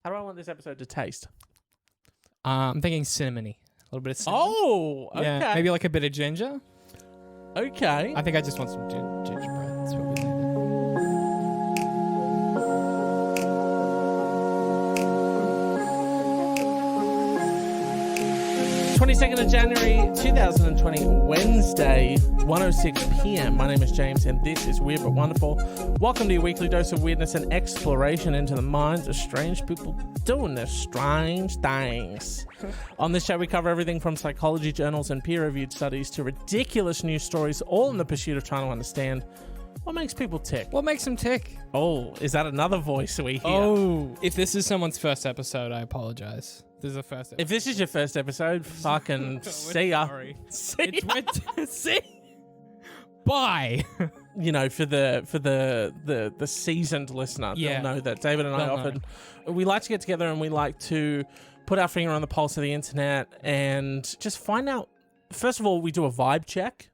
How do I want this episode to taste? I'm thinking cinnamony. A little bit of cinnamon. Oh, okay. Yeah, maybe like a bit of ginger. Okay. I think I just want some gingerbread. That's what we need. 22nd of January 2020, Wednesday, 1:06 p.m. My name is James, and this is Weird But Wonderful. Welcome to your weekly dose of weirdness and exploration into the minds of strange people doing their strange things. On this show, we cover everything from psychology journals and peer-reviewed studies to ridiculous news stories, all in the pursuit of trying to understand what makes people tick. What makes them tick? Oh, is that another voice we hear? Oh, if this is someone's first episode, I apologize. This is the first episode. If this is your first episode, fucking see ya. Sorry. See ya. See? Bye. You know, for the seasoned listener, Yeah. they'll know that David and I They'll often we like to get together and we like to put our finger on the pulse of the internet and just find out. First of all, we do a vibe check.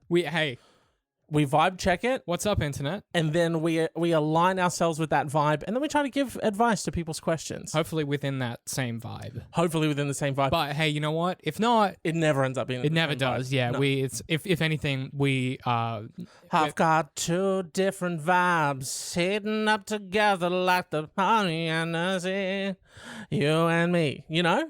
We vibe check it, What's up, internet? and then we align ourselves with that vibe, and then we try to give advice to people's questions. Hopefully within that same vibe. Hopefully within the same vibe. But hey, you know what? If not, It never ends up being. it the never same does. vibe. Yeah, No. if anything, we I've got two different vibes hitting up together like the party and the sea. You and me, you know?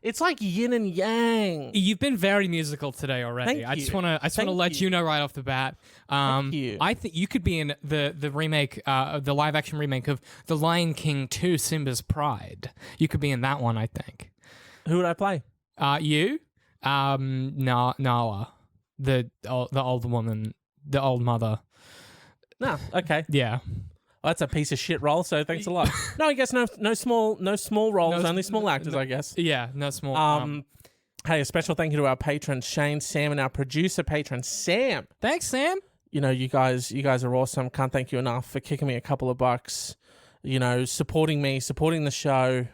It's like yin and yang. You've been very musical today already. Thank I just you. want to Thank let you. you know right off the bat. Thank you. I think you could be in the remake, the live action remake of The Lion King 2: Simba's Pride. You could be in that one, I think. Who would I play? You, Nala, the old woman, the old mother. No, okay. Yeah. Well, that's a piece of shit role, so thanks a lot. No, I guess no small roles, No- only small actors, I guess. Yeah, no small. Hey, a special thank you to our patrons, Shane, Sam, and our producer patron, Sam. Thanks, Sam. You know, you guys are awesome. Can't thank you enough for kicking me a couple of bucks, you know, supporting me, supporting the show.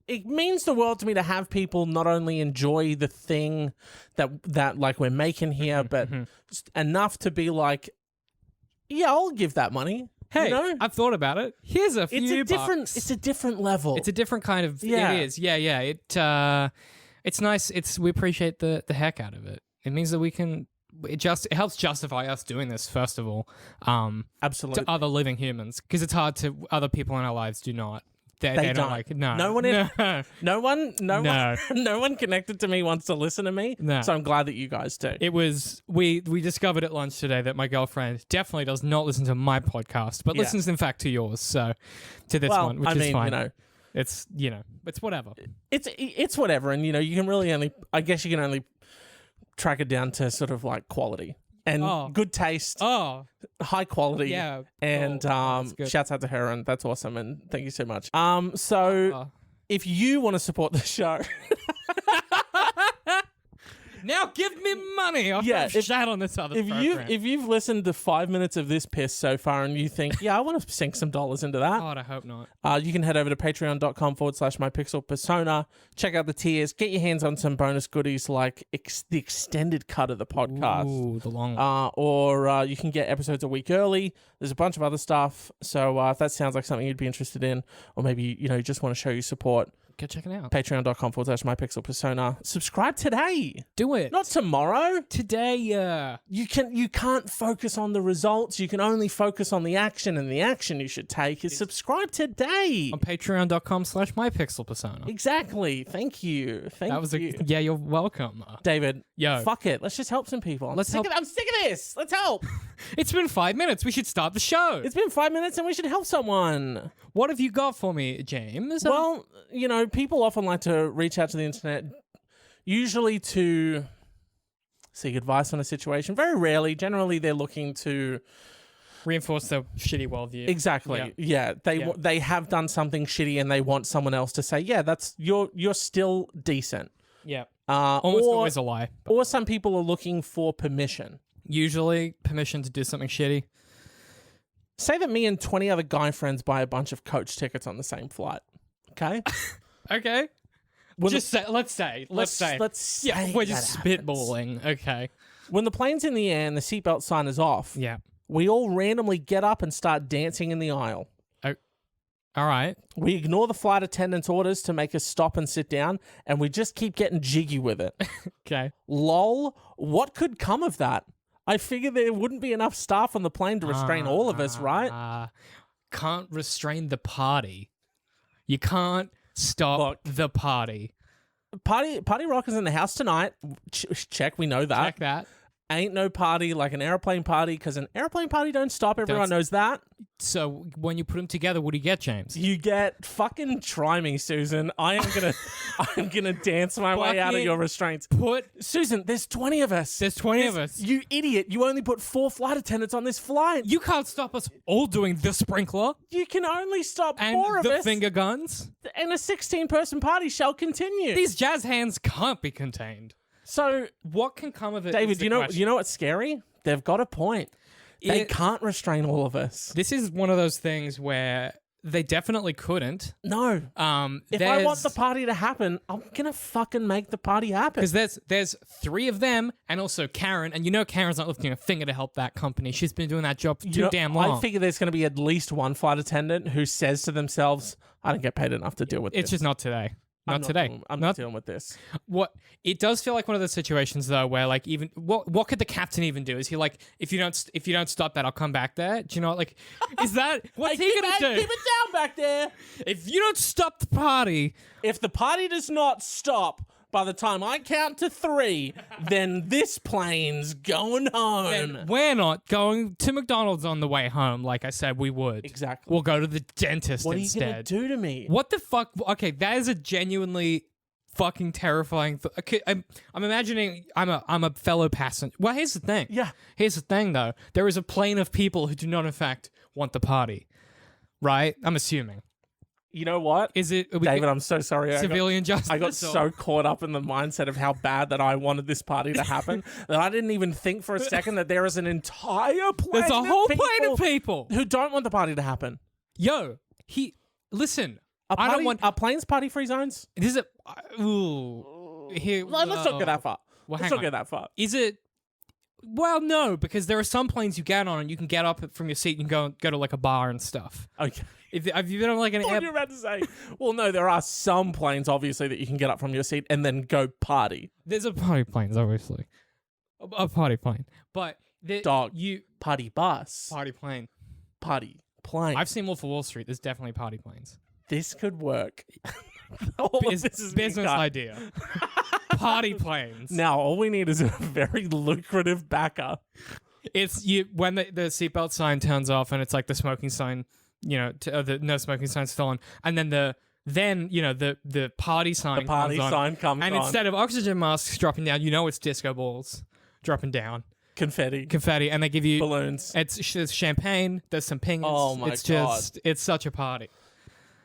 It means the world to me to have people not only enjoy the thing that like we're making here, but just enough to be like, yeah, I'll give that money. Hey, you know? I've thought about it. Here's a few bucks. It's a different level. It's a different kind of. Yeah. It is. Yeah. It's nice. We appreciate the heck out of it. It means that we can. It helps justify us doing this. First of all, Absolutely. to other living humans, because it's hard to other people in our lives do not. They don't like. No. No one No one No. no one connected to me wants to listen to me. No. So I'm glad that you guys do. It was we discovered at lunch today that my girlfriend definitely does not listen to my podcast, but Yeah. listens in fact to yours. So to this well, one, which I is mean, fine. you know, It's whatever. it's whatever, and you know, you can really only track it down to sort of like quality and good taste, Oh high quality. yeah, And that's good. shouts out to her, and that's awesome, and thank you so much. So if you want to support the show, Now give me money. I'll Yeah, have shat on this other program. if you've listened to 5 minutes of this piss so far and you think, yeah, I want to sink some dollars into that, God, I hope not. you can head over to patreon.com/mypixelpersona. Check out the tiers. Get your hands on some bonus goodies like the extended cut of the podcast. Ooh, the long one. Or you can get episodes a week early. There's a bunch of other stuff. So if that sounds like something you'd be interested in, or maybe you just want to show your support, Go check it out. patreon.com/mypixelpersona. Subscribe today, Do it. not tomorrow. today. You can't focus on the results. You can only focus on the action, and the action you should take is subscribe today. On patreon.com/mypixelpersona. Exactly. Thank you. Thank you. Yeah, you're welcome. David, Yo. fuck it. Let's just help some people. I'm Let's sick help- of this. Let's help. It's been 5 minutes. We should start the show. It's been 5 minutes and we should help someone. What have you got for me, James? Well, you know, people often like to reach out to the internet, usually to seek advice on a situation. Very rarely. Generally, they're looking to... Reinforce the shitty worldview. Exactly. Yeah. They have done something shitty and they want someone else to say, yeah, that's you're still decent. Yeah. or, Almost always a lie. Or some people are looking for permission. Usually permission to do something shitty. Say that me and 20 other guy friends buy a bunch of coach tickets on the same flight. Okay? Okay. When Let's say. let's say Yeah, we're that just happens. spitballing. Okay. When the plane's in the air and the seatbelt sign is off, Yeah. we all randomly get up and start dancing in the aisle. All right. We ignore the flight attendant's orders to make us stop and sit down, and we just keep getting jiggy with it. Okay. Lol, what could come of that? I figure there wouldn't be enough staff on the plane to restrain all of us, right? Can't restrain the party. You can't stop the party. Party rockers in the house tonight. Check, we know that. Check that. Ain't no party like an airplane party, because an airplane party don't stop. Everyone knows that. So when you put them together, what do you get, James? You get fucking try me, Susan. I'm gonna dance my way out of your restraints. Susan, there's 20 of us. There's 20 of us. You idiot. You only put 4 flight attendants on this flight. You can't stop us all doing the sprinkler. You can only stop and 4 of us. And the finger guns. And a 16-person party shall continue. These jazz hands can't be contained. So what can come of it? David, you know what's scary? They've got a point. They can't restrain all of us. This is one of those things where they definitely couldn't. No. If I want the party to happen, I'm gonna fucking make the party happen. Because there's 3 of them and also Karen, and you know Karen's not lifting a finger to help that company. She's been doing that job for too damn long. I figure there's gonna be at least one flight attendant who says to themselves, "I don't get paid enough to deal with this." It's just not today. Not today. I'm not dealing with this. What it does feel like one of those situations though, where like even what could the captain even do? Is he like, if you don't stop that, I'll come back there? Do you know, like, is that what's he gonna do? Keep it down back there. If you don't stop the party, if the party does not stop by the time I count to 3, then this plane's going home. Then we're not going to McDonald's on the way home, like I said we would. Exactly. We'll go to the dentist what instead. What are you going to do to me? What the fuck? Okay, that is a genuinely fucking terrifying okay, I'm imagining I'm a fellow passenger. Well, here's the thing. Yeah. Here's the thing, though. There is a plane of people who do not, in fact, want the party. Right? I'm assuming. You know what? Is it... David, I'm so sorry. Civilian justice? I got so caught up in the mindset of how bad that I wanted this party to happen that I didn't even think for a second that there is an entire plane There's a whole plane of people who don't want the party to happen. Yo, listen. I don't want... Are planes party-free zones? This is a... Ooh. Here, let's not go that far. Well, let's not go that far. Is it... Well, no, because there are some planes you get on and you can get up from your seat and go to like a bar and stuff. Okay. Have you been on like an What you were about to say? Well, no, there are some planes, obviously, that you can get up from your seat and then go party. There's a party planes, obviously. A party plane. But... Party bus. Party plane. Party plane. I've seen Wolf of Wall Street. There's definitely party planes. This could work. This is business idea. Party planes. Now, all we need is a very lucrative backer. It's when the seatbelt sign turns off and it's like the smoking sign, the no smoking sign still on, and then the party sign comes on. And instead of oxygen masks dropping down, it's disco balls dropping down. Confetti, and they give you balloons. It's champagne. There's some pingers. Oh my God! It's such a party.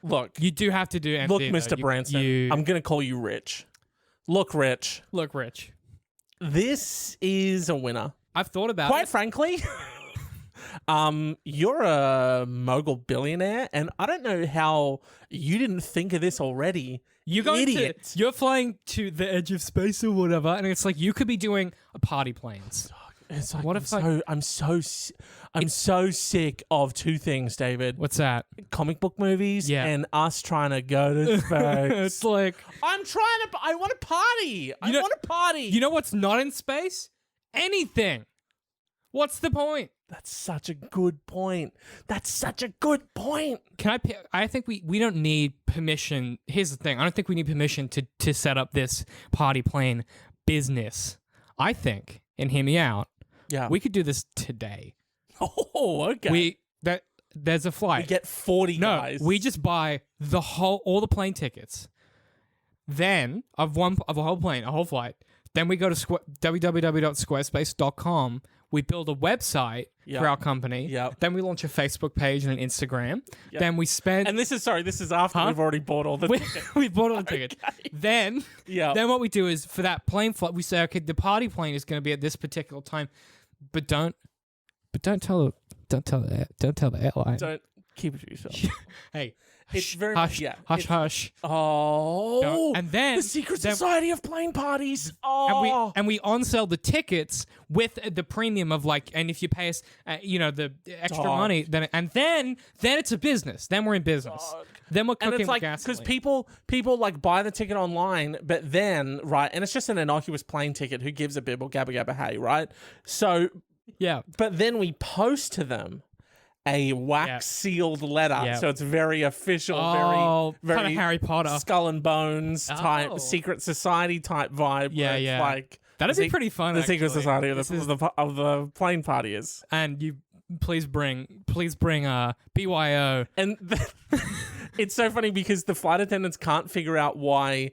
Look, you do have to do empathy. Look, Mr. Branson, I'm gonna call you Rich. Look, Rich. This is a winner. I've thought about Quite frankly, you're a mogul billionaire, and I don't know how you didn't think of this already. You're flying to the edge of space or whatever, and it's like you could be doing a party planes. It's like, I'm so sick of 2 things, David. What's that? Comic book movies and us trying to go to space. It's like I want to party. I want to party. You know what's not in space? Anything. What's the point? That's such a good point. I think we don't need permission. Here's the thing. I don't think we need permission to set up this party plane business. I think, and hear me out, we could do this today. Oh, okay. There's a flight. We get 40 guys. No, we just buy all the plane tickets. Then of a whole flight. Then we go to www.squarespace.com. We build a website for our company. Yep. Then we launch a Facebook page and an Instagram. Yep. Then we spend... And this is after we've already bought all the tickets. We've bought all the tickets. Then what we do is, for that plane flight, we say, okay, the party plane is going to be at this particular time. But don't tell the airline. Don't keep it to yourself. Hey, It's very hush, yeah. hush, hush. Oh, And then the secret society of plane parties. Oh, and we on-sell the tickets with the premium of like, and if you pay us, the extra money, then it's a business. Then we're in business. Then we're cooking and it's like gasoline. because people like buy the ticket online, but then right, and it's just an innocuous plane ticket. Who gives a bibble, gabba gabba hey, right? So yeah, but then we post to them a wax sealed letter, so it's very official, very kind of Harry Potter, Skull and Bones type, secret society type vibe. Yeah. Like that'd be pretty fun. The actually. secret society of the plane party is, and you please bring BYO. And it's so funny because the flight attendants can't figure out why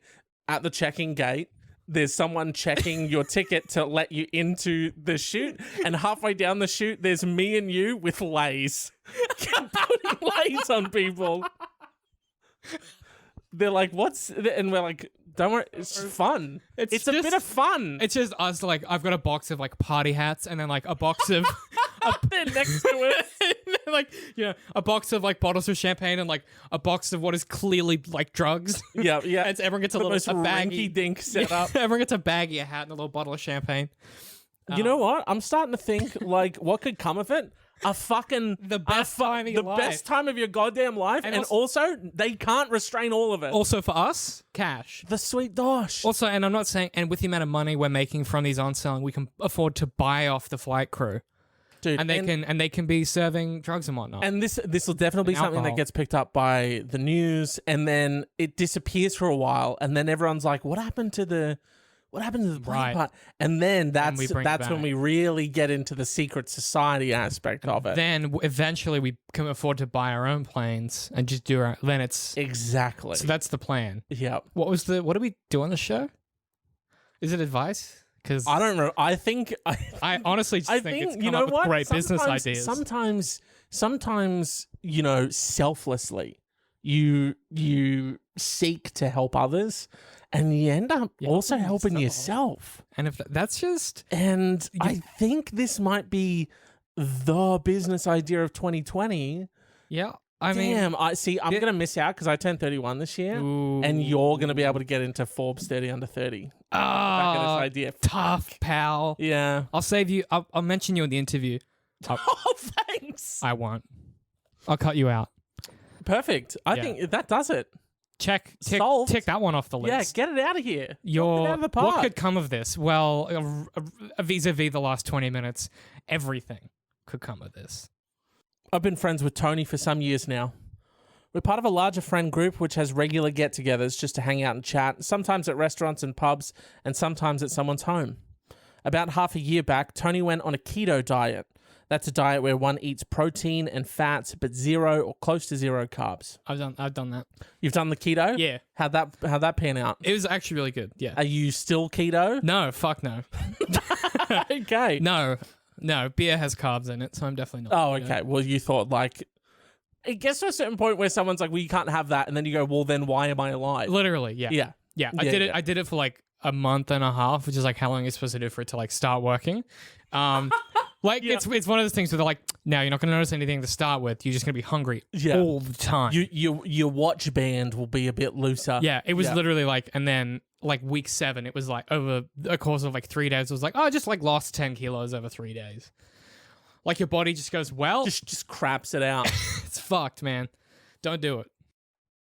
at the check-in gate there's someone checking your ticket to let you into the chute, and halfway down the chute, there's me and you with lays. Putting lays on people. They're like, what's... And we're like, don't worry, it's fun. It's a bit of fun. It's just us, like, I've got a box of, like, party hats, and then, like, a box of... They're next to it. Like, a box of, like, bottles of champagne and, like, a box of what is clearly, like, drugs. Yeah. And everyone gets a baggy dink set up. Everyone gets a baggy hat and a little bottle of champagne. You know what? I'm starting to think, like, what could come of it? The best time of your life. The best time of your goddamn life. And also, they can't restrain all of it. Also for us, cash. The sweet dosh. Also, and I'm not saying, and with the amount of money we're making from these on-selling, we can afford to buy off the flight crew. Dude, and they can be serving drugs and whatnot. And this will definitely be something that gets picked up by the news, and then it disappears for a while, and then everyone's like, what happened to the plane part? And then that's when we really get into the secret society aspect of it. Then eventually we can afford to buy our own planes and just do our... Then it's... Exactly. So that's the plan. Yeah. What do we do on the show? Is it advice? Because I don't know. I honestly just think it's come up with great business ideas. Sometimes, selflessly, you seek to help others, and you end up also helping yourself. And if that's just... And I think this might be the business idea of 2020. Yeah. I'm going to miss out because I turned 31 this year, and you're going to be able to get into Forbes 30 under 30. Back at this idea. Tough, pal. Yeah. I'll save you. I'll mention you in the interview. Oh, thanks. I won't. I'll cut you out. Perfect. I think that does it. Tick that one off the list. Yeah, get it out of here. Get it out of the park. What could come of this? Well, vis-a-vis the last 20 minutes, everything could come of this. I've been friends with Tony for some years now. We're part of a larger friend group which has regular get-togethers just to hang out and chat, sometimes at restaurants and pubs, and sometimes at someone's home. About half a year back, Tony went on a keto diet. That's a diet where one eats protein and fats, but zero or close to zero carbs. I've done that. You've done the keto? Yeah. How'd that pan out? It was actually really good. Yeah. Are you still keto? No, fuck no. Okay. No, beer has carbs in it, so I'm definitely not. Oh, okay. Well, you thought it gets to a certain point where someone's like, well, you can't have that. And then you go, well, then why am I alive? Literally, yeah. Yeah. I did it for like a month and a half, which is like how long you're supposed to do for it to like start working. It's one of those things where they're like, no, you're not going to notice anything to start with. You're just going to be hungry all the time. Your watch band will be a bit looser. Yeah, it was literally like, and then like week 7, it was like over a course of like 3 days, it was like, oh, I just like lost 10 kilos over 3 days. Like your body just goes, well. Just craps it out. It's fucked, man. Don't do it.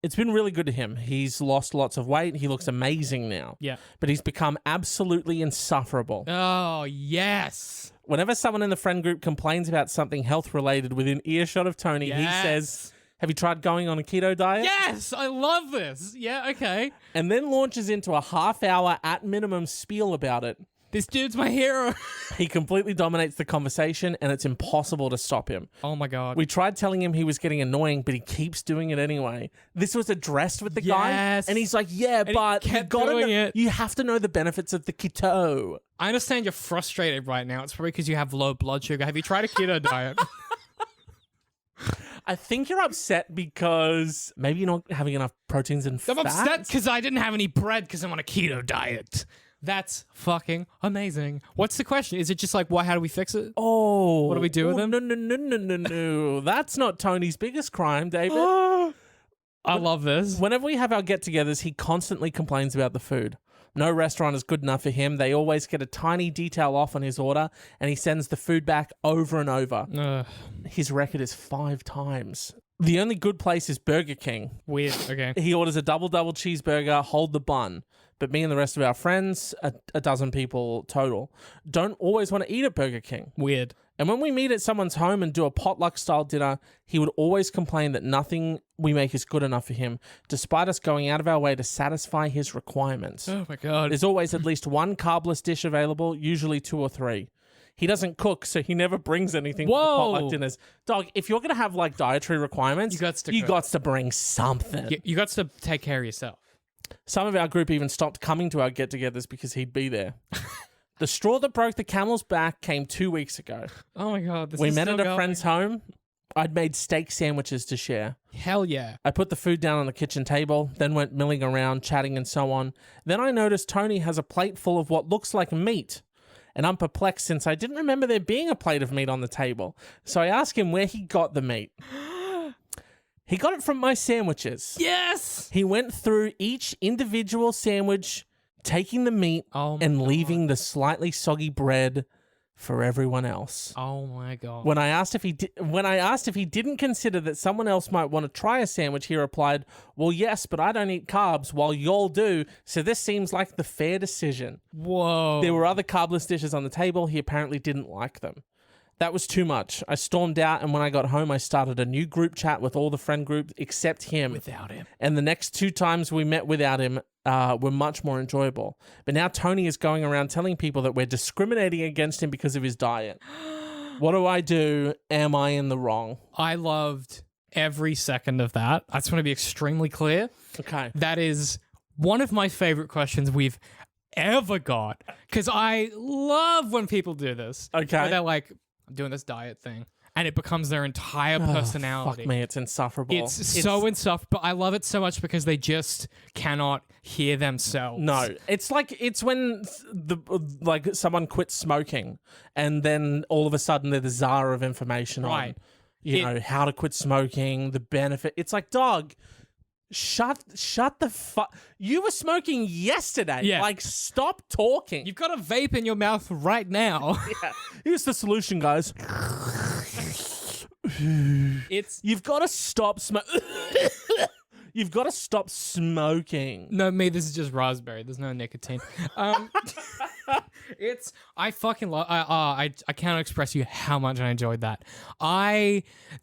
It's been really good to him. He's lost lots of weight. He looks amazing now. Yeah. But he's become absolutely insufferable. Oh, yes. Whenever someone in the friend group complains about something health-related within earshot of Tony, he says, have you tried going on a keto diet? Yes, I love this. Yeah, okay. And then launches into a half-hour at minimum spiel about it. This dude's my hero. He completely dominates the conversation, and it's impossible to stop him. Oh, my God. We tried telling him he was getting annoying, but he keeps doing it anyway. This was addressed with the guy, and he's like, but you have to know the benefits of the keto. I understand you're frustrated right now. It's probably because you have low blood sugar. Have you tried a keto diet? I think you're upset because maybe you're not having enough proteins and fats. I'm upset because I didn't have any bread because I'm on a keto diet. That's fucking amazing. What's the question? Is it just like, how do we fix it? Oh. What do we do with them? No. That's not Tony's biggest crime, David. I love this. Whenever we have our get-togethers, he constantly complains about the food. No restaurant is good enough for him. They always get a tiny detail off on his order, and he sends the food back over and over. His record is 5 times. The only good place is Burger King. Weird. Okay. He orders a double cheeseburger, hold the bun. But me and the rest of our friends, a dozen people total, don't always want to eat at Burger King. Weird. And when we meet at someone's home and do a potluck-style dinner, he would always complain that nothing we make is good enough for him, despite us going out of our way to satisfy his requirements. Oh, my God. There's always at least one carbless dish available, usually 2 or 3. He doesn't cook, so he never brings anything to the potluck dinners. Dog, if you're going to have, like, dietary requirements, you got to bring something. You got to take care of yourself. Some of our group even stopped coming to our get-togethers because he'd be there. The straw that broke the camel's back came 2 weeks ago. Oh my God. We met at a friend's home. I'd made steak sandwiches to share. Hell yeah. I put the food down on the kitchen table, then went milling around, chatting and so on. Then I noticed Tony has a plate full of what looks like meat. And I'm perplexed since I didn't remember there being a plate of meat on the table. So I asked him where he got the meat. He got it from my sandwiches. Yes! He went through each individual sandwich, taking the meat and leaving the slightly soggy bread for everyone else. Oh my God. When I asked if he didn't consider that someone else might want to try a sandwich, he replied, "Well, yes, but I don't eat carbs while y'all do, so this seems like the fair decision." Whoa. There were other carbless dishes on the table. He apparently didn't like them. That was too much. I stormed out, and when I got home, I started a new group chat with all the friend groups except him. Without him. And the next 2 times we met without him were much more enjoyable. But now Tony is going around telling people that we're discriminating against him because of his diet. What do I do? Am I in the wrong? I loved every second of that. I just want to be extremely clear. Okay. That is one of my favorite questions we've ever got. Because I love when people do this. Okay. Where they're like, I'm doing this diet thing. And it becomes their entire personality. Fuck me, it's insufferable. It's so insufferable, but I love it so much because they just cannot hear themselves. No, it's when someone quits smoking, and then all of a sudden they're the czar of information on, how to quit smoking, the benefit. It's like, dog, shut the fuck. You were smoking yesterday. Yeah. Like, stop talking. You've got a vape in your mouth right now. Yeah. Here's the solution, guys. You've got to stop You've got to stop smoking. No, this is just raspberry. There's no nicotine. I fucking love. I cannot express you how much I enjoyed that.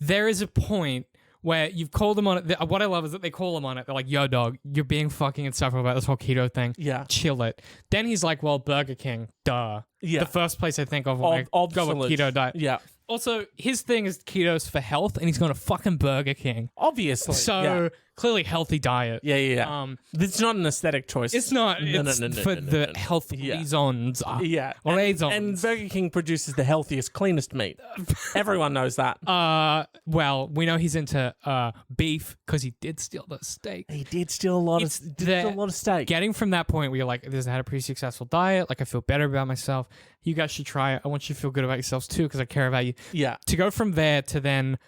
There is a point where you've called them on it. What I love is that they call him on it. They're like, "Yo, dog, you're being fucking insufferable about this whole keto thing. Yeah, chill it." Then he's like, "Well, Burger King, duh. Yeah, the first place I think of when I go with keto diet. Yeah." Also, his thing is ketos for health, and he's going to fucking Burger King. Obviously. So, clearly healthy diet. Yeah. It's not an aesthetic choice. It's not. It's for the health reasons. Yeah. Reasons. And Burger King produces the healthiest, cleanest meat. Everyone knows that. Well, we know he's into beef because he did steal the steak. He did steal a lot of steak. Getting from that point where you're like, this had a pretty successful diet. Like, I feel better about myself. You guys should try it. I want you to feel good about yourselves too because I care about you. Yeah. To go from there to then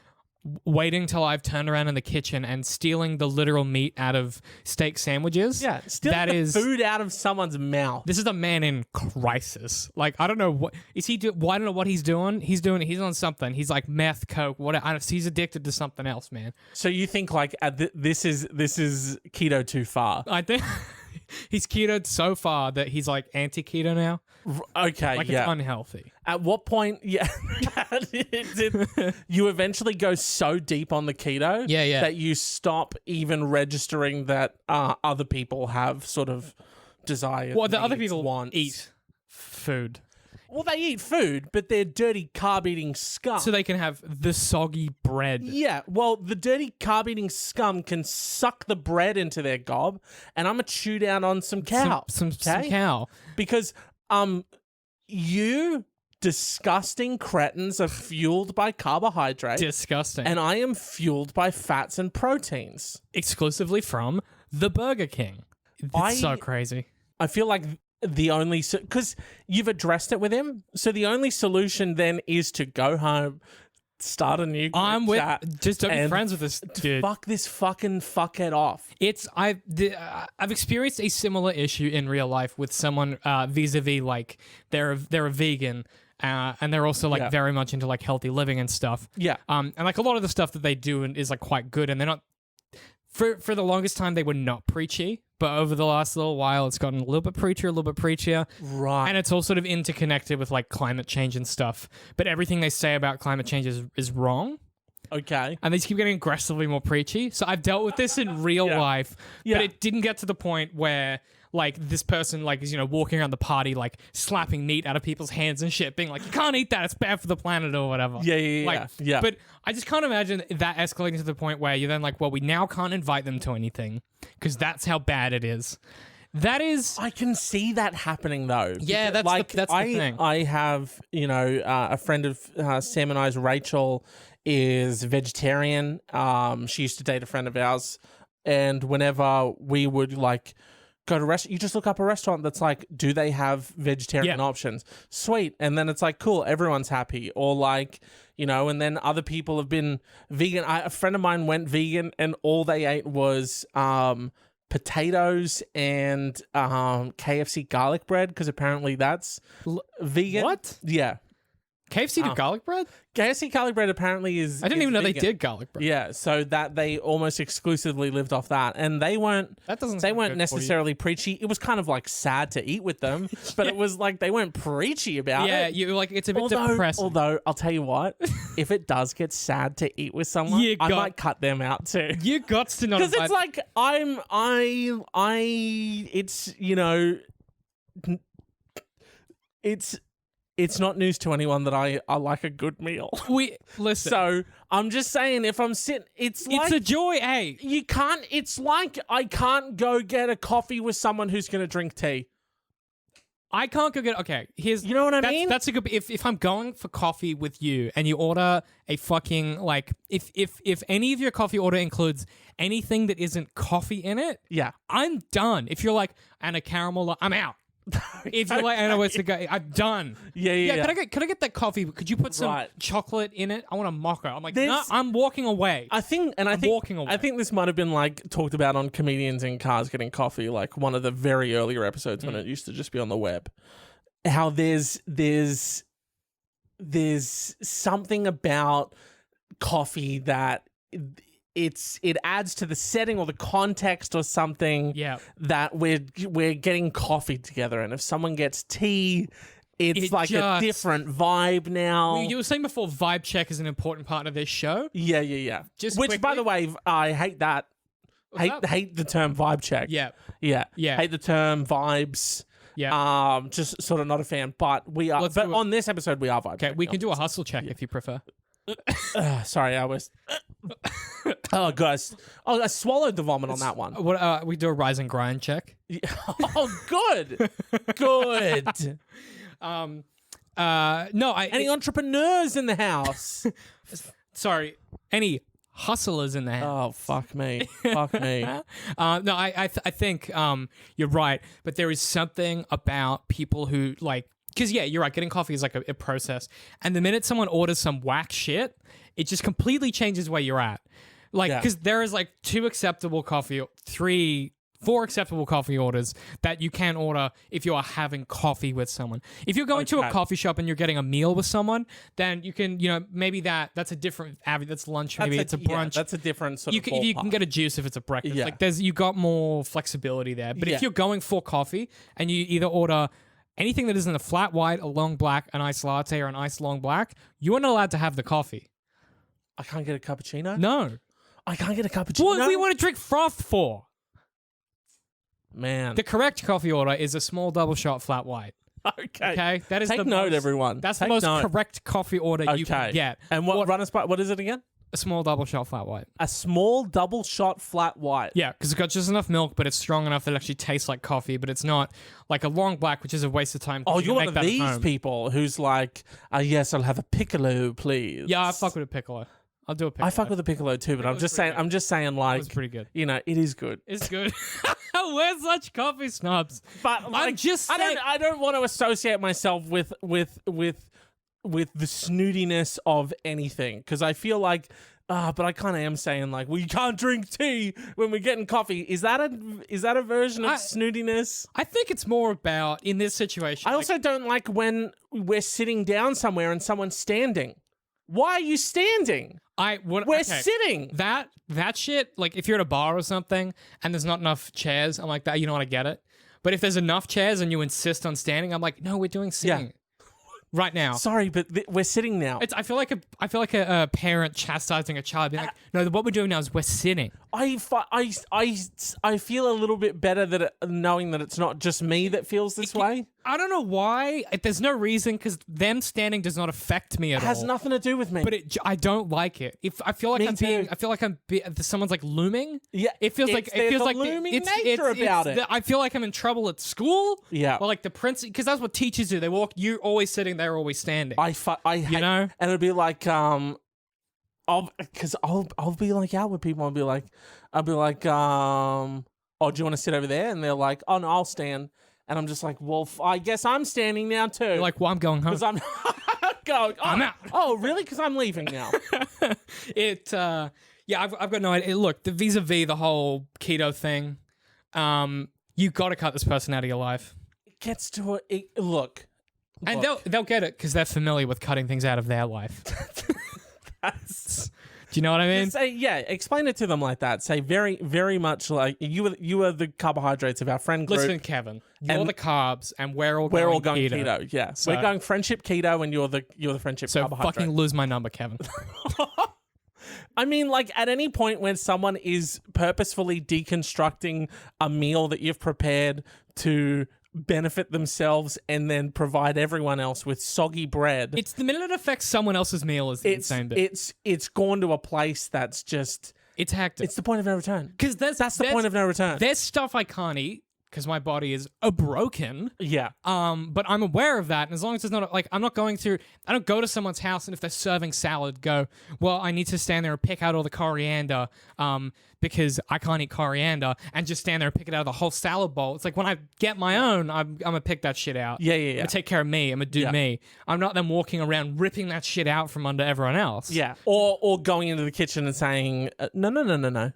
waiting till I've turned around in the kitchen and stealing the literal meat out of steak sandwiches. Yeah, stealing food out of someone's mouth. This is a man in crisis. Like, I don't know what is he doing. Well, I don't know what he's doing. He's on something. He's like meth, coke, whatever. He's addicted to something else, man. So you think like this is keto too far? I think he's ketoed so far that he's like anti-keto now. Okay, like it's unhealthy. At what point, you eventually go so deep on the keto that you stop even registering that other people have sort of desires. Well, the other people wants. eat food. Well, they eat food, but they're dirty carb-eating scum. So they can have the soggy bread. Yeah, well, the dirty carb-eating scum can suck the bread into their gob, and I'm going to chew down on some cow. Some cow. Because you disgusting cretins are fueled by carbohydrates. Disgusting. And I am fueled by fats and proteins. Exclusively from the Burger King. It's so crazy. I feel like the only... Because you've addressed it with him, so the only solution then is to go home, start a new group I'm with. chat Just don't be friends with this dude. fuck this fucking fuckhead off. I've experienced a similar issue in real life with someone vis-a-vis like they're a vegan. And they're also like very much into like healthy living and stuff. Yeah. And like a lot of the stuff that they do is like quite good, and they're not. For the longest time, they were not preachy, but over the last little while, it's gotten a little bit preachier. Right. And it's all sort of interconnected with like climate change and stuff. But everything they say about climate change is wrong. Okay. And they just keep getting aggressively more preachy. So I've dealt with this in real life, but it didn't get to the point where like this person like is, walking around the party like slapping meat out of people's hands and shit, being like, you can't eat that, it's bad for the planet or whatever. Yeah. But I just can't imagine that escalating to the point where you're then like, well, we now can't invite them to anything because that's how bad it is. That is... I can see that happening though. Yeah, that's the thing. I have, a friend of Sam and I's, Rachel, is vegetarian. She used to date a friend of ours, and whenever we would like go to restaurant, you just look up a restaurant that's like, do they have vegetarian options? Sweet. And then it's like, cool, everyone's happy. Or like, and then other people have been vegan. A friend of mine went vegan and all they ate was potatoes and KFC garlic bread, because apparently that's vegan. What? Yeah. KFC did garlic bread? KFC garlic bread apparently is... I didn't even know vegan. they did garlic bread. Yeah, so that they almost exclusively lived off that. And they weren't... They weren't necessarily preachy. It was kind of like sad to eat with them, but it was like they weren't preachy about it. Yeah, you like it's a bit depressing. Although, I'll tell you what, if it does get sad to eat with someone, I might cut them out too. You got to not... Because it's like, it's not news to anyone that I like a good meal. Listen. So I'm just saying, if I'm sitting, it's a joy, eh? You can't. It's like I can't go get a coffee with someone who's going to drink tea. I can't go get... Okay, here's... You know what I mean? That's a good... If I'm going for coffee with you and you order a fucking... Like, if any of your coffee order includes anything that isn't coffee in it, I'm done. If you're like, and a caramel... I'm out. If you're like, Anna, where's the guy? I'm done. Yeah. Could I get that coffee? Could you put some chocolate in it? I want a mocha. I'm like, no, I'm walking away. I think this might have been like talked about on Comedians in Cars Getting Coffee, like one of the very earlier episodes when it used to just be on the web. How there's something about coffee that it adds to the setting or the context or something that we're getting coffee together, and if someone gets tea, it's like a different vibe now. You were saying before, vibe check is an important part of this show. Yeah. Just which, quickly, by the way, I hate that. Hate the term vibe check. Yeah. Hate the term vibes. Yeah. Just sort of not a fan. But we are. But on this episode, we are vibe. Okay, we can do a hustle check if you prefer. Sorry, I was. Oh, guys. Oh, I swallowed the vomit on that one. What? We do a rise and grind check. Oh, good. Good. Any entrepreneurs in the house? Sorry. Any hustlers in the house? Oh, fuck me. Fuck me. No, I think you're right, but there is something about people who like. Because, you're right, getting coffee is like a process. And the minute someone orders some whack shit, it just completely changes where you're at. Like, because there is like 4 acceptable coffee orders that you can order if you are having coffee with someone. If you're going to a coffee shop and you're getting a meal with someone, then you can, maybe that's a different avenue. That's lunch, maybe it's a brunch. That's a different sort of You can get a juice if it's a breakfast. Like, you got more flexibility there. But if you're going for coffee and you either order... anything that isn't a flat white, a long black, an iced latte, or an iced long black, you are not allowed to have the coffee. I can't get a cappuccino? No. I can't get a cappuccino? What do we want to drink froth for? Man. The correct coffee order is a small double shot flat white. Okay. That is Take note, everyone. That's the most correct coffee order you can get. And what is it again? A small double shot flat white. A small double shot flat white. Yeah, because it's got just enough milk, but it's strong enough that it actually tastes like coffee, but it's not like a long black, which is a waste of time. Oh, you're one of these people who's like, yes, I'll have a piccolo, please. Yeah, I fuck with a piccolo. I'll do a piccolo. I fuck with a piccolo too, but I'm just saying, like, it's pretty good. It is good. It's good. We're such coffee snobs. But like, I'm just saying, I don't want to associate myself with the snootiness of anything, because I feel like, but I kind of am saying like, we can't drink tea when we're getting coffee. Is that a version of snootiness? I think it's more about in this situation. I also don't like when we're sitting down somewhere and someone's standing. Why are you standing? We're sitting. That shit, like if you're at a bar or something and there's not enough chairs, I'm like, that you know what, I get it. But if there's enough chairs and you insist on standing, I'm like, no, we're doing sitting. Yeah. Right now. Sorry, but we're sitting now. I feel like a parent chastising a child, being like, no, what we're doing now is we're sitting. I feel a little bit better knowing that it's not just me that feels this way. I don't know why. There's no reason, because them standing does not affect me at all. It has nothing to do with me. But I don't like it. I feel like someone's like looming. Yeah, it feels like looming nature about it. I feel like I'm in trouble at school. Yeah, or like the principal, because that's what teachers do. They walk. You're always sitting. They're always standing. I hate, and it'll be like I'll be like out with people. I'll be like, oh, do you want to sit over there? And they're like, oh no, I'll stand. And I'm just like, well, I guess I'm standing now too. You're like, well, I'm going home. Because I'm going. Oh, I'm out. Oh, really? Because I'm leaving now. I've got no idea. Look, vis-a-vis the whole keto thing, you got to cut this person out of your life. It gets to it. Look. And they'll get it because they're familiar with cutting things out of their life. Do you know what I mean? Say, explain it to them like that. Say very, very much like you are the carbohydrates of our friend group. Listen, Kevin, you're the carbs, and we're all going keto. Yeah, so we're going friendship keto, and you're the friendship carbohydrate. So fucking lose my number, Kevin. I mean, like at any point when someone is purposefully deconstructing a meal that you've prepared to benefit themselves and then provide everyone else with soggy bread. It's the minute it affects someone else's meal is the insane bit. It's gone to a place that's just... It's hectic. It's the point of no return. Because that's the point of no return. There's stuff I can't eat because my body is broken. Yeah. But I'm aware of that, and as long as it's not like I don't go to someone's house and if they're serving salad, go, well, I need to stand there and pick out all the coriander, because I can't eat coriander, and just stand there and pick it out of the whole salad bowl. It's like when I get my own, I'm gonna pick that shit out. Yeah. I'm gonna take care of me. I'm gonna do me. I'm not then walking around ripping that shit out from under everyone else. Yeah. Or going into the kitchen and saying, no.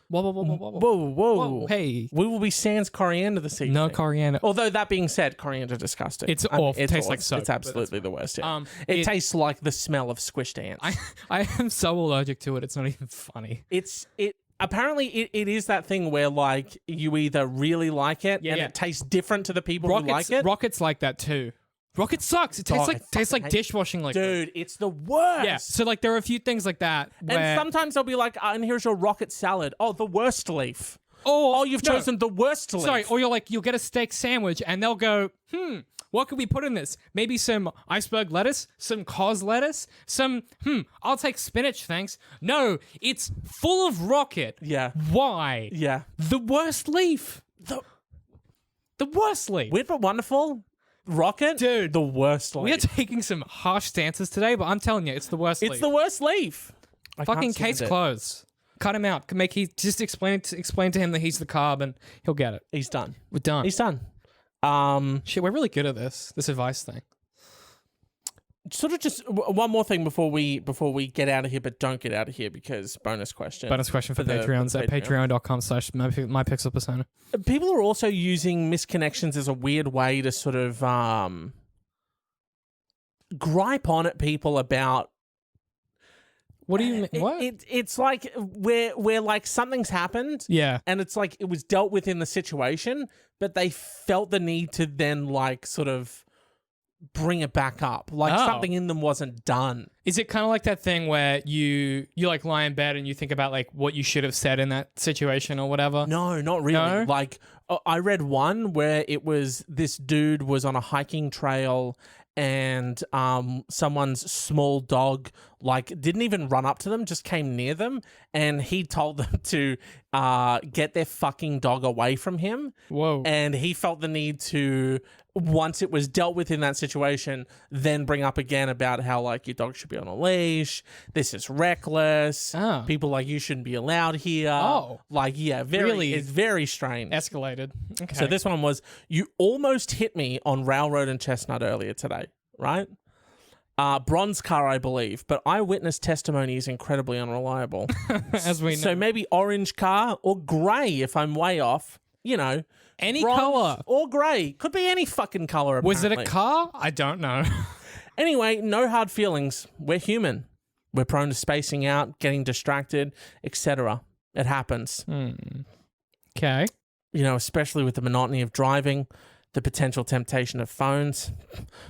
Whoa. Hey. We will be sans coriander this evening. No coriander. Although that being said, coriander disgusting. It's awful. It tastes like soap. It's absolutely the worst. Yeah. It tastes like the smell of squished ants. I am so allergic to it. It's not even funny. Apparently it is that thing where like you either really like it and it tastes different to the people who like it. Rocket's like that too. Rocket sucks. It tastes like dishwashing liquid. Dude, it's the worst. Yeah. So like there are a few things like that. And sometimes they'll be like, and here's your rocket salad. Oh, the worst leaf. Oh, you've chosen the worst leaf. Sorry, or you'll get a steak sandwich and they'll go, what could we put in this? Maybe some iceberg lettuce, some cos lettuce, I'll take spinach, thanks. No, it's full of rocket. Yeah. Why? Yeah. The worst leaf. The worst leaf. Weird but wonderful. Rocket? Dude. The worst leaf. We are taking some harsh stances today, but I'm telling you, it's the worst leaf. It's the worst leaf. Fucking case closed. Cut him out. Just explain to him that he's the carb and he'll get it. He's done. We're done. He's done. Shit, we're really good at this advice thing. Sort of just one more thing before we get out of here, but don't get out of here because bonus question. Bonus question for Patreons at patreon.com/mypixelpersona. People are also using misconnections as a weird way to sort of gripe on at people about. What do you mean? What? It's like where like something's happened. Yeah. And it's like it was dealt with in the situation, but they felt the need to then like sort of bring it back up. Like something in them wasn't done. Is it kind of like that thing where you like lie in bed and you think about like what you should have said in that situation or whatever? No, not really. No? Like I read one where it was this dude was on a hiking trail and someone's small dog like didn't even run up to them, just came near them, and he told them to get their fucking dog away from him. Whoa. And he felt the need to, once it was dealt with in that situation, then bring up again about how like your dog should be on a leash, this is reckless, people like you shouldn't be allowed here. It's very strange. Escalated. Okay. So this one was, you almost hit me on Railroad and Chestnut earlier today, right? Bronze car, I believe, but eyewitness testimony is incredibly unreliable. As we know. So maybe orange car or grey if I'm way off. You know, any bronze color or grey. Could be any fucking color, apparently. Was it a car? I don't know. Anyway, no hard feelings. We're human. We're prone to spacing out, getting distracted, etc. It happens. Okay. You know, especially with the monotony of driving, the potential temptation of phones.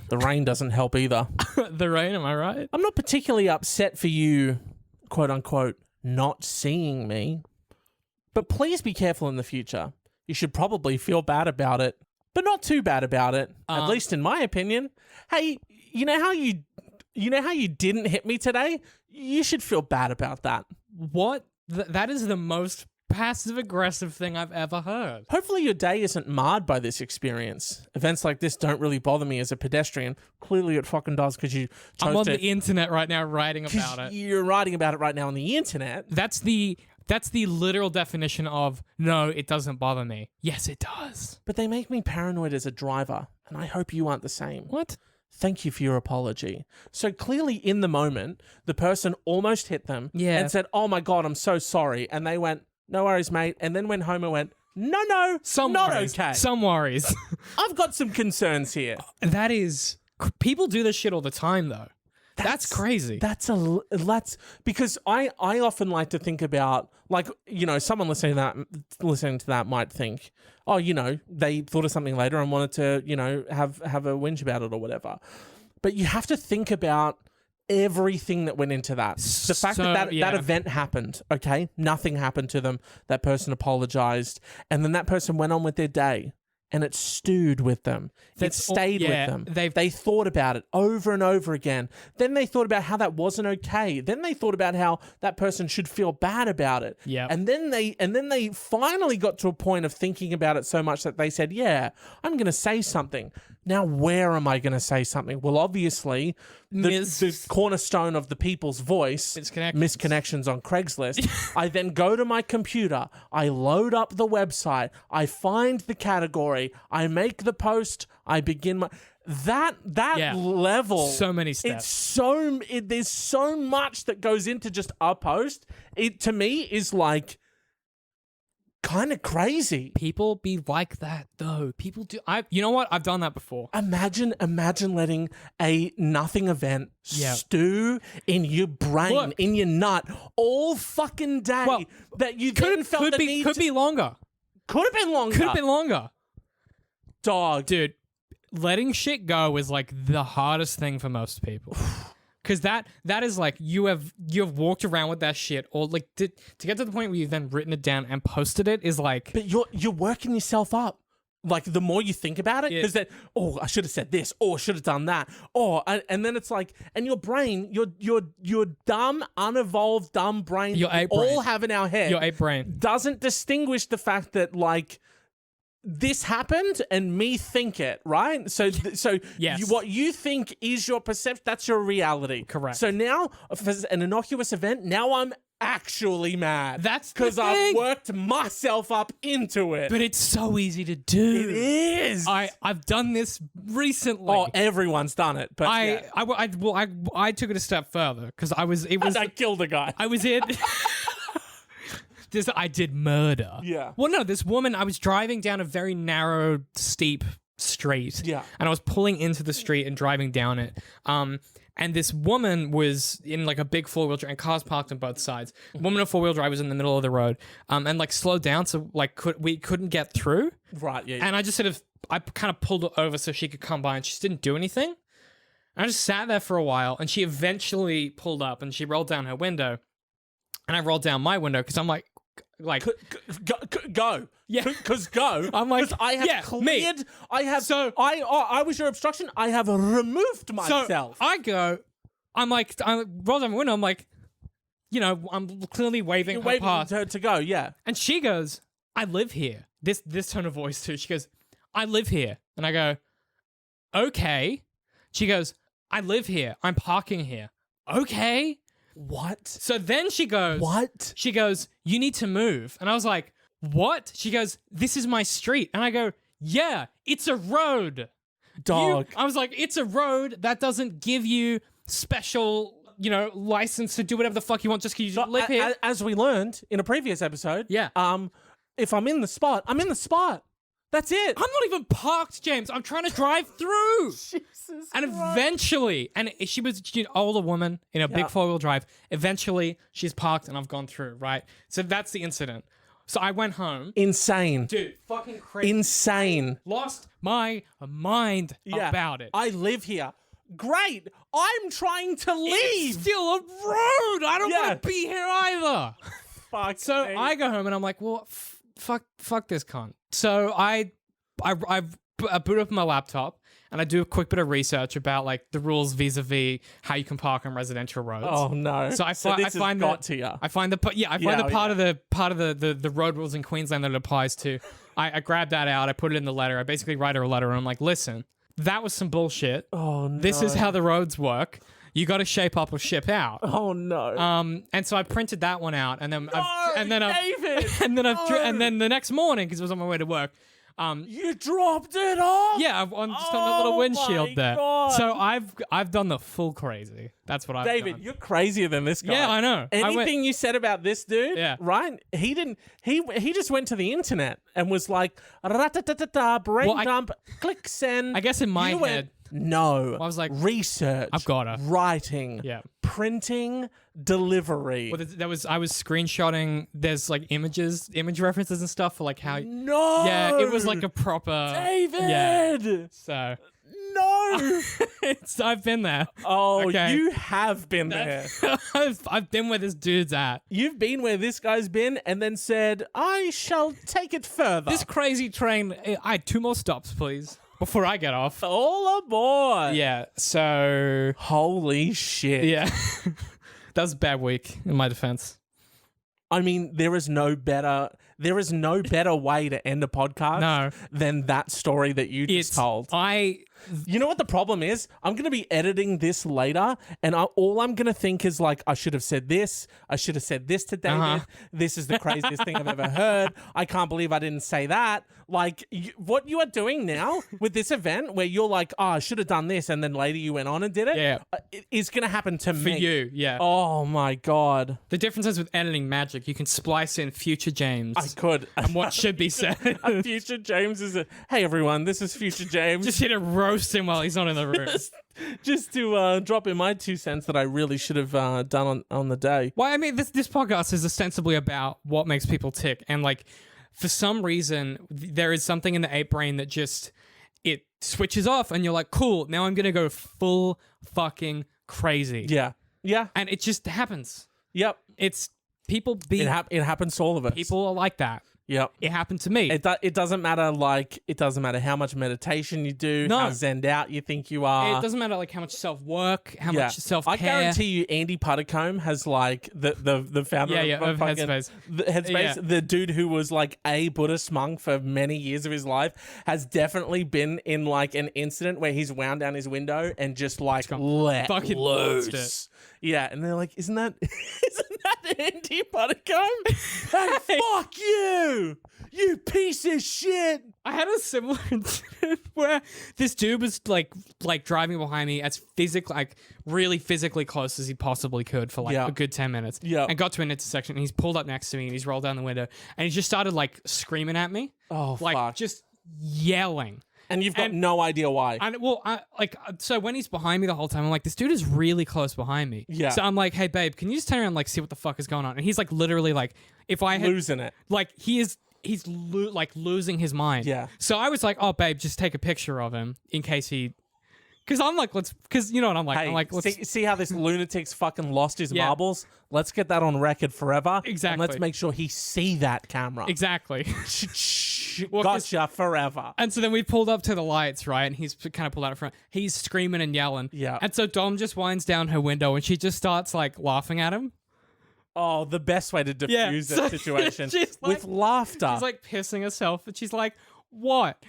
The rain doesn't help either. The rain, am I right? I'm not particularly upset for you, quote unquote, not seeing me. But please be careful in the future. You should probably feel bad about it, but not too bad about it, at least in my opinion. Hey, you know how you didn't hit me today? You should feel bad about that. What? That is the most passive-aggressive thing I've ever heard. Hopefully your day isn't marred by this experience. Events like this don't really bother me as a pedestrian. Clearly it fucking does because you chose I'm on the internet right now writing about it. You're writing about it right now on the internet. That's the literal definition of, no, it doesn't bother me. Yes, it does. But they make me paranoid as a driver, and I hope you aren't the same. What? Thank you for your apology. So clearly in the moment, the person almost hit them and said, oh my God, I'm so sorry. And they went, no worries, mate. And then went home and went, no, not okay. Some worries. I've got some concerns here. That is, people do this shit all the time though. That's crazy. That's because I often like to think about, like, you know, someone listening to that might think, oh, you know, they thought of something later and wanted to, you know, have a whinge about it or whatever. But you have to think about everything that went into that. The fact that event happened, okay? Nothing happened to them. That person apologized. And then that person went on with their day. And it stewed with them. It stayed with them. They thought about it over and over again. Then they thought about how that wasn't okay. Then they thought about how that person should feel bad about it. Yeah. And then they finally got to a point of thinking about it so much that they said, yeah, I'm going to say something. Now, where am I going to say something? Well, obviously, the cornerstone of the people's voice, misconnections on Craigslist. I then go to my computer. I load up the website. I find the category. I make the post. I begin my... That level... So many steps. There's so much that goes into just a post. It, to me, is like... kind of crazy. People be like that though. People do. You know what? I've done that before. Imagine letting a nothing event stew in your brain, in your nut, all fucking day. That you then felt the need. Could be longer. Could have been longer. Could have been longer. Dog, dude, letting shit go is like the hardest thing for most people. Because that is like you have walked around with that shit, or like to get to the point where you've then written it down and posted it is like. But you're working yourself up. Like the more you think about it, because I should have said this, or should have done that, and then it's like, and your brain, your dumb, unevolved, dumb brain, your ape brain. All have in our head, your ape brain doesn't distinguish the fact that like. This happened and me think it, right? So yes. What you think is your perception, that's your reality. Correct. So now, for an innocuous event, now I'm actually mad. That's because I've worked myself up into it. But it's so easy to do. It is. I've done this recently. Oh, everyone's done it. But I took it a step further because I killed a guy. I was in. I did murder. Yeah. Well, no, this woman, I was driving down a very narrow, steep street. Yeah. And I was pulling into the street and driving down it. And this woman was in like a big four-wheel drive, and cars parked on both sides. A woman in a four-wheel drive was in the middle of the road, and like slowed down, so like we couldn't get through. Right. Yeah. And I just I kind of pulled her over so she could come by, and she just didn't do anything. And I just sat there for a while, and she eventually pulled up, and she rolled down her window, and I rolled down my window because I'm like. Go. Yeah. Because go. I'm like, I have cleared. Me. I have. So I was your obstruction. I have removed myself. So I roll down my window. I'm like, you know, I'm clearly waving her past. Her to go. Yeah. And she goes, I live here. This tone of voice too. She goes, I live here. And I go, okay. She goes, I live here. I'm parking here. Okay. What? So then she goes, what? She goes, you need to move. And I was like, what? She goes, this is my street. And I go, yeah, it's a road. Dog. I was like, it's a road. That doesn't give you special, license to do whatever the fuck you want just because you live here. As we learned in a previous episode, Yeah. If I'm in the spot, I'm in the spot. That's it. I'm not even parked, James. I'm trying to drive through. Jesus And Christ. eventually, and she was an older woman in a big 4-wheel drive. Eventually, she's parked and I've gone through, right? So that's the incident. So I went home. Insane. Dude, fucking crazy. Insane. Lost my mind about it. I live here. Great. I'm trying to leave. It's still a road. I don't want to be here either. Fuck. So me. I go home and I'm like, well, fuck this cunt. So I boot up my laptop and I do a quick bit of research about like the rules vis-a-vis how you can park on residential roads. Oh no! So I find the part of the road rules in Queensland that it applies to. I grab that out. I put it in the letter. I basically write her a letter and I'm like, listen, that was some bullshit. Oh no! This is how the roads work. You got to shape up or ship out. Oh no! And so I printed that one out, and then David! and then the next morning, because it was on my way to work. You dropped it off. Yeah, on a little windshield there. God. So I've done the full crazy. That's what I've done. David, you're crazier than this guy. Yeah, I know. Anything you said about this dude, right? He didn't. He just went to the internet and was like, "Ra-ta-ta-ta-ta, brain dump, click send." I guess in my head. No. I was like, research. I've got her. Writing. Yeah. Printing. Delivery. Well, I was screenshotting. There's like image references and stuff for like how. No. Yeah, it was like a proper. David. Yeah. So. No. I've been there. Oh, okay. You have been there. I've been where this dude's at. You've been where this guy's been and then said, I shall take it further. This crazy train, I had 2 more stops, please, before I get off. All aboard. Yeah, so... Holy shit. Yeah. That was a bad week, in my defense. I mean, there is no better way to end a podcast than that story that you just told. You know what the problem is? I'm going to be editing this later, and all I'm going to think is like, I should have said this. I should have said this to David. This is the craziest thing I've ever heard. I can't believe I didn't say that. Like, what you are doing now with this event where you're like, oh, I should have done this, and then later you went on and did it, it is going to happen to me. For you, yeah. Oh, my God. The difference is with editing magic, you can splice in future James. I could. And what should be said. Future James is hey, everyone, this is Future James. Just hit a roast him while he's not in the room. just to drop in my 2 cents that I really should have done on the day. Well, I mean, this podcast is ostensibly about what makes people tick. And like, for some reason, there is something in the ape brain that just, it switches off and you're like, cool, now I'm going to go full fucking crazy. Yeah. Yeah. And it just happens. Yep. It's people it happens to all of us. People are like that. Yep. It happened to me. It doesn't matter, like, it doesn't matter how much meditation you do, how zenned out you think you are. It doesn't matter, like, how much self-work, how much self-care. I guarantee you Andy Puddicombe has, like, the founder of Headspace. Headspace, the dude who was, like, a Buddhist monk for many years of his life, has definitely been in, like, an incident where he's wound down his window and just, like, let fucking loose. Yeah, and they're like, isn't that Andy Puddicombe? Hey, fuck you! You piece of shit! I had a similar incident where this dude was like driving behind me as really physically close as he possibly could for like a good 10 minutes. Yeah. And got to an intersection and he's pulled up next to me and he's rolled down the window and he just started like screaming at me. Oh, like, fuck. Just yelling. And you've got no idea why. So when he's behind me the whole time, I'm like, this dude is really close behind me. Yeah. So I'm like, hey, babe, can you just turn around and like see what the fuck is going on? And he's like, literally, like, if I had losing it, like he's losing his mind. Yeah. So I was like, oh, babe, just take a picture of him in case he. Because I'm like, because you know what I'm like. Hey, I'm like, see how this lunatic's fucking lost his marbles? Let's get that on record forever. Exactly. And let's make sure he see that camera. Exactly. Gotcha forever. And so then we pulled up to the lights, right? And he's kind of pulled out in front. He's screaming and yelling. Yeah. And so Dom just winds down her window and she just starts like laughing at him. Oh, the best way to diffuse that situation with laughter. She's like pissing herself, and she's like, "What?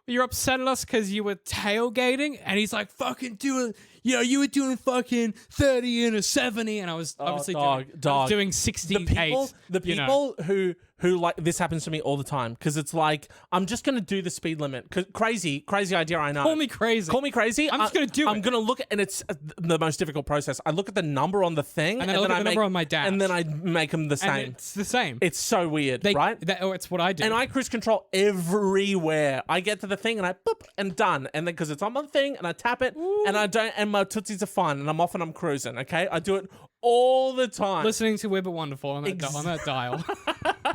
You're upset at us because you were tailgating?" And he's like, "Fucking doing, you were doing fucking 30 and a 70," and I was obviously doing 68. The people who like this happens to me all the time because it's like I'm just gonna do the speed limit. Crazy idea, I know. Call me crazy. I'm just gonna do it. I'm gonna look at, and it's the most difficult process. I look at the number on the thing, and then I look at the number on my dash, and then I make them the same. And it's the same. It's so weird, right? It's what I do. And I cruise control everywhere. I get to the thing and I boop and done, and then because it's on my thing and I tap it, and I don't, and my tootsies are fine, and I'm off and I'm cruising. Okay, I do it all the time. Listening to Weird But Wonderful on that dial.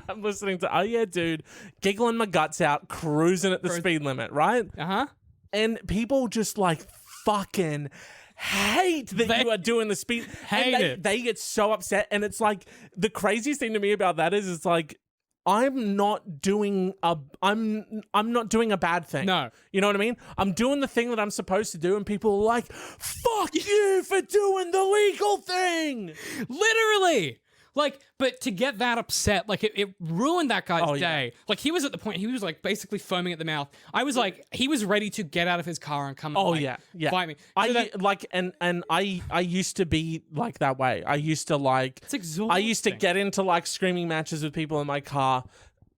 I'm listening to, oh yeah, dude, giggling my guts out, cruising at the speed limit, right? Uh-huh. And people just like fucking hate that you are doing the speed. They get so upset. And it's like, the craziest thing to me about that is it's like, I'm not doing a bad thing. No. You know what I mean? I'm doing the thing that I'm supposed to do, and people are like, fuck you for doing the legal thing. Literally. Like, but to get that upset, like it ruined that guy's day. Yeah. Like he was at the point, he was like basically foaming at the mouth. I was like, he was ready to get out of his car and come and fight me. I used to be like that way. I used to like, it's exhausting. I used to get into like screaming matches with people in my car.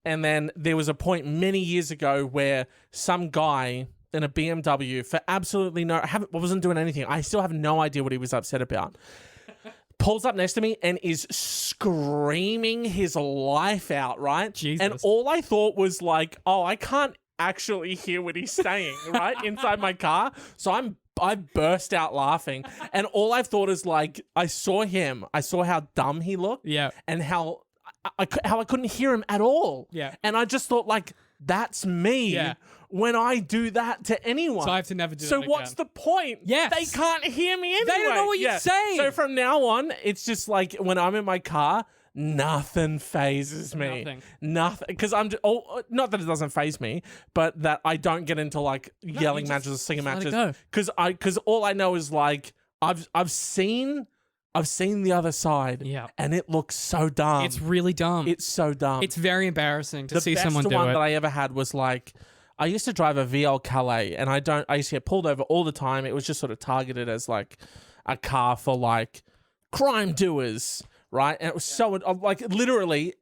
And then there was a point many years ago where some guy in a BMW for absolutely wasn't doing anything. I still have no idea what he was upset about. Pulls up next to me and is screaming his life out, right? Jesus. And all I thought was like, oh, I can't actually hear what he's saying, right? Inside my car. So I burst out laughing. And all I thought is like, I saw how dumb he looked. Yeah. And how I couldn't hear him at all. Yeah. And I just thought like, that's me. Yeah. When I do that to anyone. So I have to never do that So again. What's the point? Yes. They can't hear me anyway. They don't know what you're saying. So from now on, it's just like when I'm in my car, nothing phases me. Nothing. Because I'm just, not that it doesn't phase me, but that I don't get into like yelling matches or singing matches. Because all I know is like I've seen the other side, and it looks so dumb. It's really dumb. It's so dumb. It's very embarrassing to see someone do it. The best one that I ever had was like, I used to drive a VL Calais, and I used to get pulled over all the time. It was just sort of targeted as like a car for like crime doers, right? And it was so like literally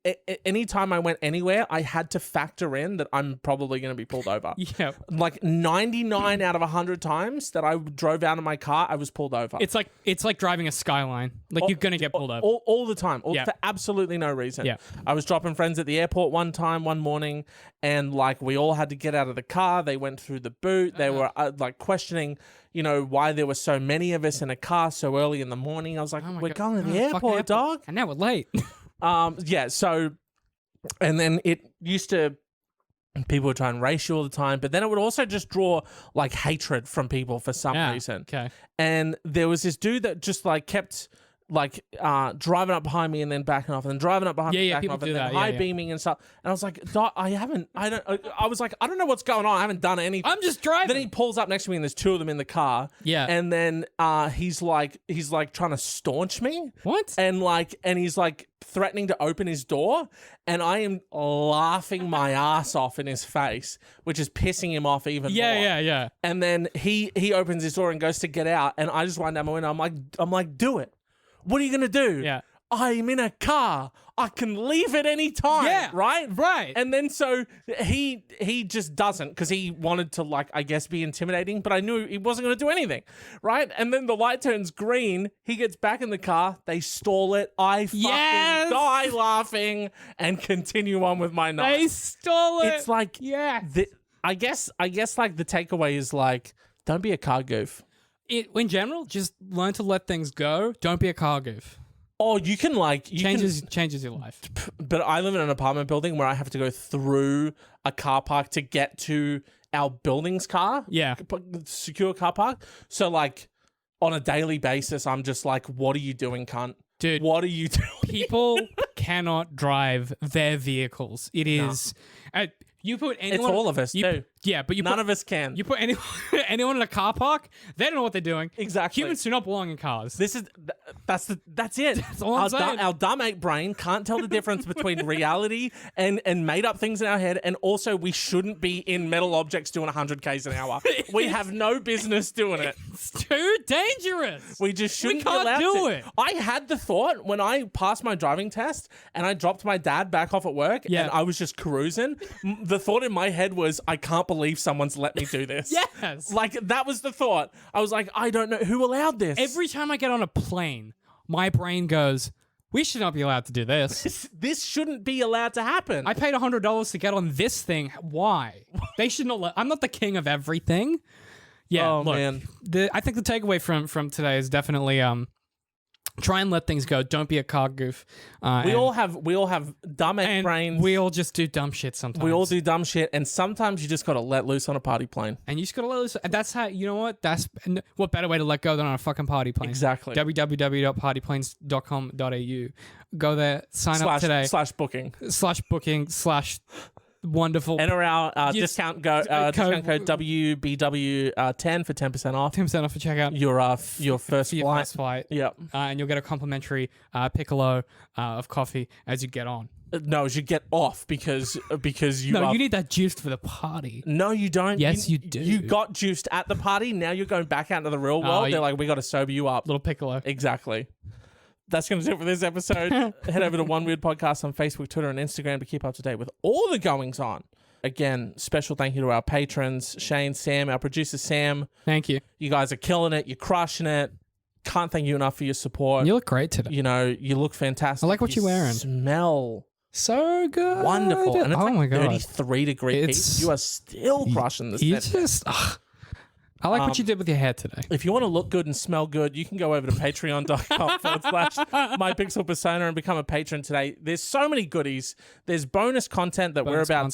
anytime I went anywhere, I had to factor in that I'm probably going to be pulled over. Yeah. Like 99 out of 100 times that I drove out of my car, I was pulled over. It's like driving a Skyline. Like you're going to get pulled over. All the time. For absolutely no reason. Yeah. I was dropping friends at the airport one morning, and like we all had to get out of the car. They went through the boot. They were like questioning, why there were so many of us in a car so early in the morning. I was like, we're going to the airport, dog. And now we're late. So, and then it used to, people would try and race you all the time, but then it would also just draw like hatred from people for some reason. Okay. And there was this dude that just like kept like driving up behind me and then backing off and then driving up behind me, backing off, and then high beaming and stuff. And I was like, I was like, I don't know what's going on. I haven't done anything. I'm just driving. Then he pulls up next to me and there's two of them in the car. Yeah. And then he's like trying to staunch me. What? And he's like threatening to open his door, and I am laughing my ass off in his face, which is pissing him off even more. Yeah. And then he opens his door and goes to get out, and I just wind down my window. I'm like, do it. What are you gonna do? Yeah. I'm in a car. I can leave at any time. Yeah. Right. And then so he just doesn't, because he wanted to like, I guess, be intimidating, but I knew he wasn't gonna do anything. Right. And then the light turns green. He gets back in the car. They stall it. I fucking die laughing and continue on with my night. They stole it. It's like, I guess like the takeaway is like, don't be a car goof. In general, just learn to let things go. Don't be a car goof. Oh, you can like... Changes your life. But I live in an apartment building where I have to go through a car park to get to our building's car. Yeah. Secure car park. So like on a daily basis, I'm just like, what are you doing, cunt? Dude. What are you doing? People cannot drive their vehicles. It is... You put anyone. It's all of us too. Yeah, but none of us can. You put anyone in a car park, they don't know what they're doing. Exactly. Humans do not belong in cars. That's it. That's all I'm saying. Our dumb ape brain can't tell the difference between reality and made up things in our head, and also we shouldn't be in metal objects doing 100 k's an hour. We have no business doing it. It's too dangerous. We just shouldn't We can't be allowed do to. it. I had the thought when I passed my driving test and I dropped my dad back off at work and I was just cruising. The thought in my head was, I can't believe someone's let me do this. Yes. Like, that was the thought. I was like, I don't know who allowed this. Every time I get on a plane, my brain goes, we should not be allowed to do this. This shouldn't be allowed to happen. I paid $100 to get on this thing. Why? They should not I'm not the king of everything. Yeah, oh, look, man. I think the takeaway from today is definitely try and let things go. Don't be a car goof. We all have dumb brains. We all just do dumb shit sometimes. We all do dumb shit, and sometimes you just gotta let loose on a party plane. And you just gotta let loose. And that's how, you know what? What better way to let go than on a fucking party plane? Exactly. www.partyplanes.com.au. Go there, sign up today. /booking. /wonderful. Enter our discount code WBW10 for 10% off. 10% off for checkout. Your first flight. Yep. And you'll get a complimentary piccolo of coffee as you get on. No, as you get off because you. No, you need that juiced for the party. No, you don't. Yes, you do. You got juiced at the party. Now you're going back out into the real world. They're like, we got to sober you up. Little piccolo. Exactly. That's going to do it for this episode. Head over to One Weird Podcast on Facebook, Twitter, and Instagram to keep up to date with all the goings on. Again, special thank you to our patrons, Shane, Sam, our producer, Sam. Thank you. You guys are killing it. You're crushing it. Can't thank you enough for your support. You look great today. You know, you look fantastic. I like what you're wearing. Smell so good. Wonderful. And it's my God. 33 degrees. You are still crushing this. You just... I like what you did with your hair today. If you want to look good and smell good, you can go over to patreon.com/mypixelpersona and become a patron today. There's so many goodies. There's bonus content that we're about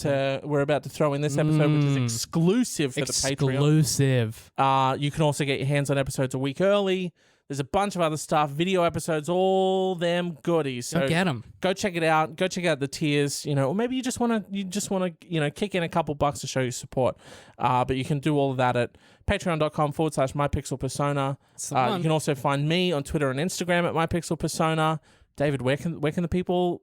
to throw in this episode, which is exclusive for the Patreon. Exclusive. You can also get your hands on episodes a week early. There's a bunch of other stuff, video episodes, all them goodies. So go get them. Go check it out. Go check out the tiers, or maybe you just want to, kick in a couple bucks to show your support. But you can do all of that at patreon.com/mypixelpersona. You can also find me on Twitter and Instagram at mypixelpersona. David, where can the people,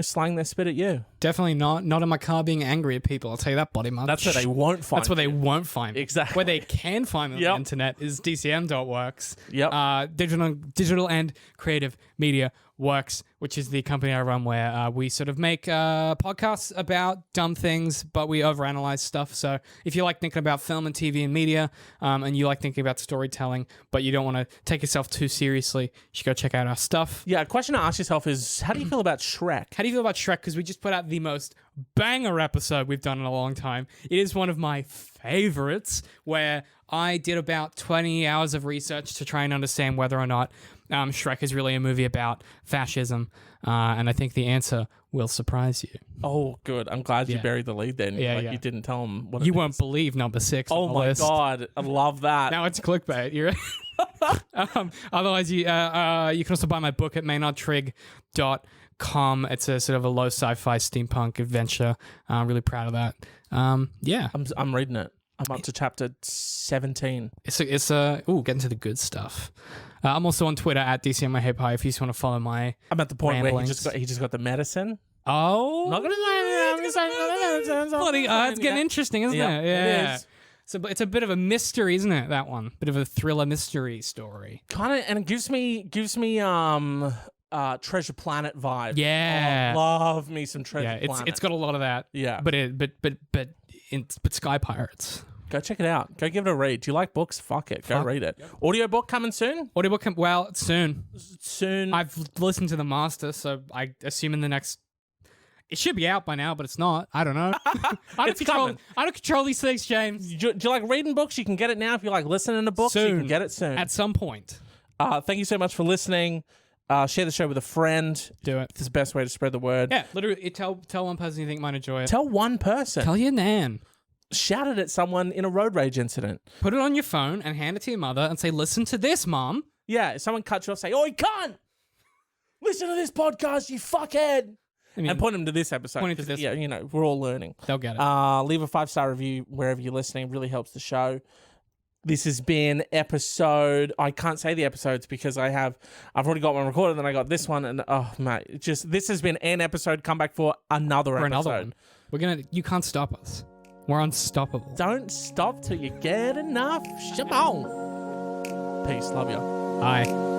slang their spit at you? Definitely not in my car being angry at people. I'll tell you that, body munch. That's where they won't find. That's where they won't find me. Exactly. Where they can find me on the internet is DCM.Works. Yep. Digital and creative media works, which is the company I run, where we sort of make podcasts about dumb things, but we overanalyze stuff. So if you like thinking about film and TV and media, and you like thinking about storytelling, but you don't want to take yourself too seriously, you should go check out our stuff. Yeah, a question to ask yourself is, how do you feel about Shrek? How do you feel about Shrek? Because we just put out the most banger episode we've done in a long time. It is one of my favorites, where I did about 20 hours of research to try and understand whether or not Shrek is really a movie about fascism, and I think the answer will surprise you. Oh, good. I'm glad you buried the lead then. You didn't tell them what you won't believe number 6 Oh on the my list. God. I love that. Now it's clickbait. You're otherwise, you can also buy my book at maynardtrigg.com. It's a sort of a low sci-fi steampunk adventure. I'm really proud of that. I'm reading it. I'm up to chapter 17. It's getting to the good stuff. I'm also on Twitter at DCMWorks if you just want to follow my I'm at the point ramblings. where he just got the medicine. Oh. Not gonna it's getting interesting, isn't it? Yeah. It is. So it's a bit of a mystery, isn't it? That one, bit of a thriller mystery story. Kind of, and it gives me Treasure Planet vibe. Yeah, love me some Treasure Planet. It's got a lot of that. Yeah, but Sky Pirates. Go check it out. Go give it a read. Do you like books? Fuck it. Go read it. Yep. Audiobook coming soon? Soon. Soon. I've listened to the master, so I assume in the next... It should be out by now, but it's not. I don't know. I don't control these things, James. Do you like reading books? You can get it now. If you like listening to books, you can get it soon. At some point. Thank you so much for listening. Share the show with a friend. Do it. It's the best way to spread the word. Yeah, literally. Tell one person you think might enjoy it. Tell one person. Tell your nan. Shout it at someone in a road rage incident. Put it on your phone and hand it to your mother and say, listen to this, Mom. Yeah, if someone cuts you off, say, oh, you can't! Listen to this podcast, you fuckhead! and point them to this episode. Point to this. Yeah, we're all learning. They'll get it. Leave a 5-star review wherever you're listening. Really helps the show. This has been episode. I can't say the episodes because I've already got one recorded, then I got this one, and oh mate, this has been an episode. Come back for another episode. One. You can't stop us. We're unstoppable. Don't stop till you get enough. Shabong. Peace. Love you. Bye.